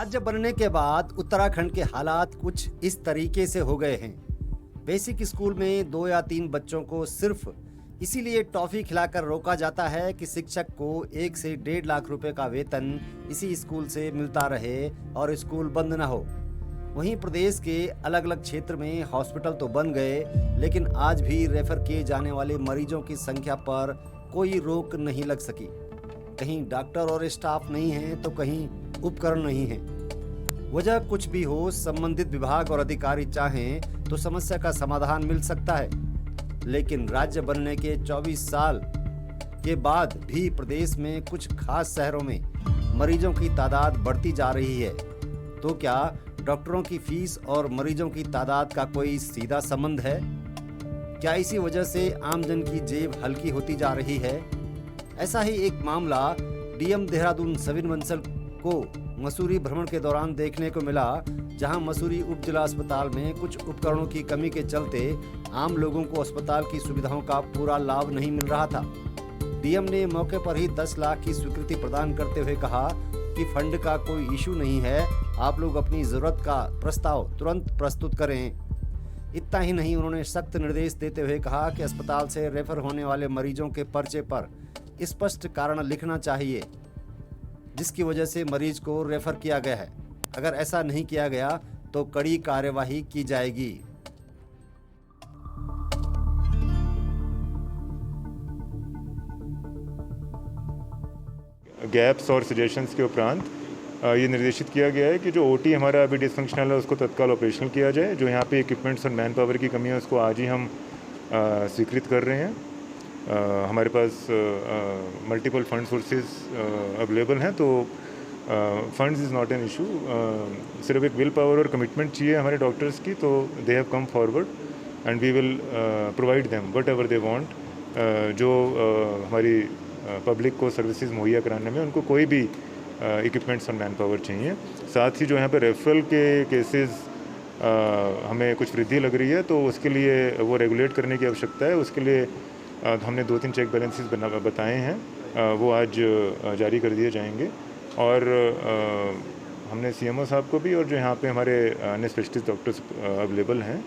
राज्य बनने के बाद उत्तराखंड के हालात कुछ इस तरीके से हो गए हैं। बेसिक स्कूल में 2 या 3 बच्चों को सिर्फ इसीलिए टॉफी खिलाकर रोका जाता है कि शिक्षक को 1 से 1.5 लाख रुपए का वेतन इसी स्कूल से मिलता रहे और स्कूल बंद न हो। वहीं प्रदेश के अलग अलग क्षेत्र में हॉस्पिटल तो बन गए, लेकिन आज भी रेफर किए जाने वाले मरीजों की संख्या पर कोई रोक नहीं लग सकी। कहीं डॉक्टर और स्टाफ नहीं है तो कहीं उपकरण नहीं है। वजह कुछ भी हो, संबंधित विभाग और अधिकारी चाहें तो समस्या का समाधान मिल सकता है, लेकिन राज्य बनने के 24 साल के बाद भी प्रदेश में कुछ खास शहरों में मरीजों की तादाद बढ़ती जा रही है। तो क्या डॉक्टरों की फीस और मरीजों की तादाद का कोई सीधा संबंध है? क्या इसी वजह से आमजन की जेब हल्की होती जा रही है? ऐसा ही एक मामला डीएम देहरादून सविन बंसल को मसूरी भ्रमण के दौरान देखने को मिला, जहां मसूरी उप जिला अस्पताल में कुछ उपकरणों की कमी के चलते आम लोगों को अस्पताल की सुविधाओं का पूरा लाभ नहीं मिल रहा था। डीएम ने मौके पर ही 10 लाख की स्वीकृति प्रदान करते हुए कहा कि फंड का कोई इशू नहीं है, आप लोग अपनी जरूरत का प्रस्ताव तुरंत प्रस्तुत करें। इतना ही नहीं, उन्होंने सख्त निर्देश देते हुए कहा कि अस्पताल से रेफर होने वाले मरीजों के पर्चे पर स्पष्ट कारण लिखना चाहिए जिसकी वजह से मरीज को रेफर किया गया है। अगर ऐसा नहीं किया गया तो कड़ी कार्यवाही की जाएगी। गैप्स और सजेशंस के उपरांत ये निर्देशित किया गया है कि जो ओटी हमारा अभी डिसफंक्शनल है उसको तत्काल ऑपरेशनल किया जाए। जो यहाँ पे इक्विपमेंट्स और मैन पावर की कमी है उसको आज ही हम स्वीकृत कर रहे हैं। हमारे पास मल्टीपल फंड सोर्सेज अवेलेबल हैं, तो funds is not an issue. सिर्फ एक विल पावर और कमिटमेंट चाहिए हमारे डॉक्टर्स की, तो they have come forward and we will provide them whatever they want. जो हमारी पब्लिक को सर्विसेज मुहैया कराने में उनको कोई भी इक्विपमेंट्स और मैन पावर चाहिए। साथ ही जो यहाँ पे रेफरल के केसेस हमें कुछ वृद्धि लग रही है, तो उसके लिए वो रेगुलेट करने की आवश्यकता है। उसके लिए हमने 2-3 चेक बैलेंसेस बताए हैं, वो आज जारी कर दिए जाएंगे। और हमने सीएमओ साहब को भी और जो यहाँ पे हमारे अन्य स्पेशलिस्ट डॉक्टर्स अवेलेबल हैं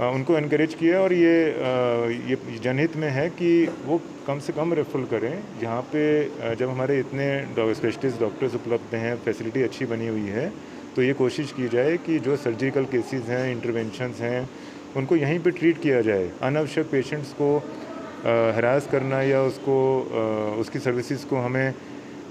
उनको एनकरेज किया, और ये जनहित में है कि वो कम से कम रेफरल करें। जहाँ पे जब हमारे इतने स्पेशलिस्ट डॉक्टर्स उपलब्ध हैं, फैसिलिटी अच्छी बनी हुई है, तो ये कोशिश की जाए कि जो सर्जिकल केसेस हैं, इंटरवेंशंस हैं, उनको यहीं पे ट्रीट किया जाए। अनावश्यक पेशेंट्स को हरास करना या उसकी सर्विसेज को हमें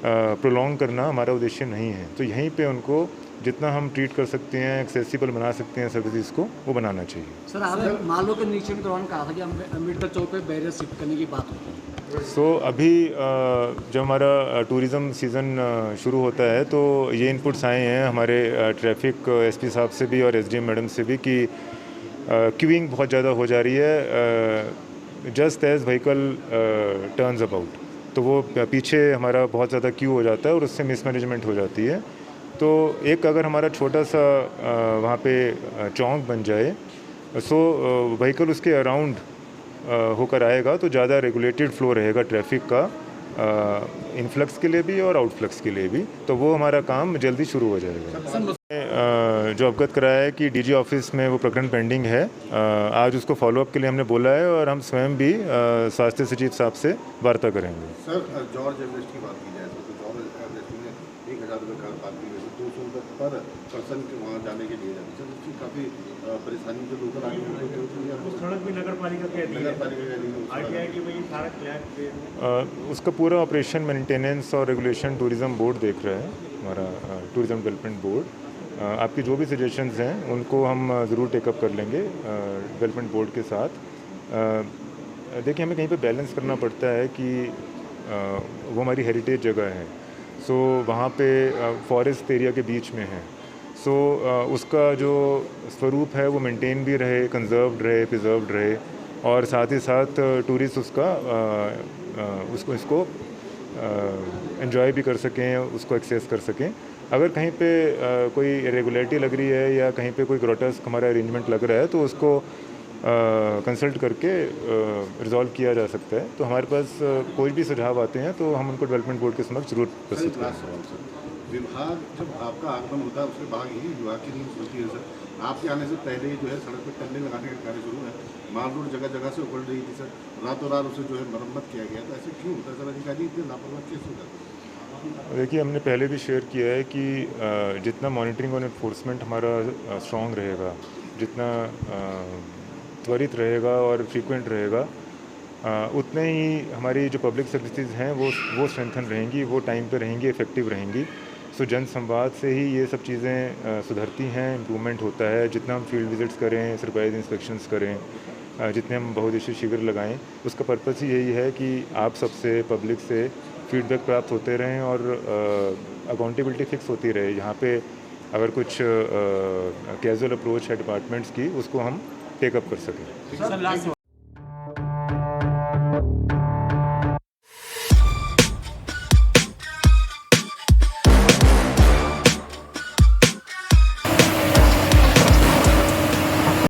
प्रोलॉन्ग करना हमारा उद्देश्य नहीं है। तो यहीं पे उनको जितना हम ट्रीट कर सकते हैं, एक्सेसिबल बना सकते हैं सर्विसेज को, वो बनाना चाहिए। सर, आपने मालों के निरीक्षण के दौरान कहा था कि अम्बेडकर चौक पे बैरियर शिफ्ट करने की बात होती है। सो अभी जब हमारा टूरिज़्म सीज़न शुरू होता है तो ये इनपुट्स आए हैं हमारे ट्रैफिक एसपी साहब से भी और एसडीएम मैडम से भी कि क्यूइंग बहुत ज़्यादा हो जा रही है just as vehicle turns about, तो वो पीछे हमारा बहुत ज़्यादा क्यू हो जाता है और उससे मिसमैनेजमेंट हो जाती है। तो एक अगर हमारा छोटा सा वहाँ पे चौक बन जाए, सो व्हीकल उसके अराउंड होकर आएगा तो ज़्यादा रेगुलेटेड फ्लो रहेगा ट्रैफिक का, इनफ्लक्स के लिए भी और आउटफ्लक्स के लिए भी, तो वो हमारा काम जल्दी शुरू हो जाएगा। जो अवगत कराया है कि डीजी ऑफिस में वो प्रकरण पेंडिंग है, आज उसको फॉलोअप के लिए हमने बोला है और हम स्वयं भी स्वास्थ्य सचिव साहब से वार्ता करेंगे। सर, जॉर्ज एवरेस्ट की बात की जाए तो जॉर्ज एवरेस्ट में 1000 रुपये कार पार्किंग में 200 रुपये पर पर्सन के वहाँ जाने के लिए जाते हैं। सर, उसकी काफ़ी परेशानी जो लोकल आगे सड़क भी नगर पालिका कह रही है कि भाई सारा उसका पूरा ऑपरेशन मेंटेनेंस और रेगुलेशन टूरिज़्म बोर्ड देख रहा है, हमारा टूरिज़्म डेवलपमेंट बोर्ड। आपकी जो भी सजेशंस हैं उनको हम ज़रूर टेकअप कर लेंगे डेवलपमेंट बोर्ड के साथ। देखिए, हमें कहीं पे बैलेंस करना पड़ता है कि वो हमारी हेरिटेज जगह है, सो वहाँ पे फॉरेस्ट एरिया के बीच में है, सो उसका जो स्वरूप है वो मेंटेन भी रहे, कंजर्व्ड रहे, प्रिजर्व्ड रहे, और साथ ही साथ टूरिस्ट इसको एंजॉय भी कर सकें, उसको एक्सेस कर सकें। अगर कहीं पे कोई इरेगुलरिटी लग रही है या कहीं पे कोई ग्रोटेस्क हमारा अरेंजमेंट लग रहा है तो उसको कंसल्ट करके रिजॉल्व किया जा सकता है। तो हमारे पास कोई भी सुझाव आते हैं तो हम उनको डेवलपमेंट बोर्ड के समक्ष जरूर प्रस्तुत करेंगे। विभाग जब आपका आगमन होता है उसके बाद ही विभाग की नींव खुलती है सर। आपके आने से पहले ही जो है सड़क पर टल्ले लगाने का कार्य शुरू है। माल रोड जगह जगह से उखड़ रही थी सर, रातों रात उसे जो है मरम्मत किया गया। तो ऐसे क्यों होता है सर? अधिकारी इतने लापरवाह कैसे हो जाते हैं? देखिए, हमने पहले भी शेयर किया है कि जितना मॉनिटरिंग और इन्फोर्समेंट हमारा स्ट्रॉन्ग रहेगा, जितना त्वरित रहेगा और फ्रीक्वेंट रहेगा, उतने ही हमारी जो पब्लिक सर्विसेज हैं वो स्ट्रेंथन रहेंगी, वो टाइम पे रहेंगी, इफ़ेक्टिव रहेंगी। सो जन संवाद से ही ये सब चीज़ें सुधरती हैं, इम्प्रूवमेंट होता है। जितना हम फील्ड विजिट्स करें, सरप्राइज इंस्पेक्शंस करें, जितने हम बहुउद्देशीय शिविर लगाएं, उसका पर्पस ही यही है कि आप सबसे, पब्लिक से फीडबैक प्राप्त होते रहें और अकाउंटेबिलिटी फिक्स होती रहे। यहाँ पे अगर कुछ कैजुअल अप्रोच है डिपार्टमेंट्स की, उसको हम टेकअप कर सकें। Sir last